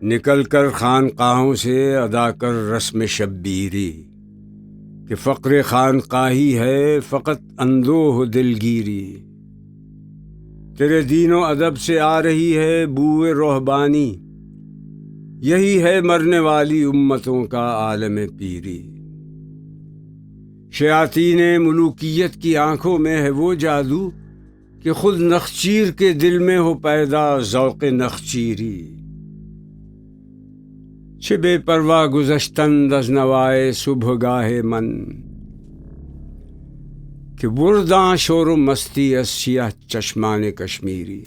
نکل کر خانقاہوں سے ادا کر رسم شبیری، کہ فقر خانقاہی ہے فقط اندوہ دلگیری۔ تیرے دین و ادب سے آ رہی ہے بوئے روحبانی، یہی ہے مرنے والی امتوں کا عالم پیری۔ شیاطین ملوکیت کی آنکھوں میں ہے وہ جادو، کہ خود نخچیر کے دل میں ہو پیدا ذوق نخچیری۔ چه بے پروا گذشتند از نوائے صبح گاہ من، کہ برداں شور و مستی از سیه چشمان کشمیری۔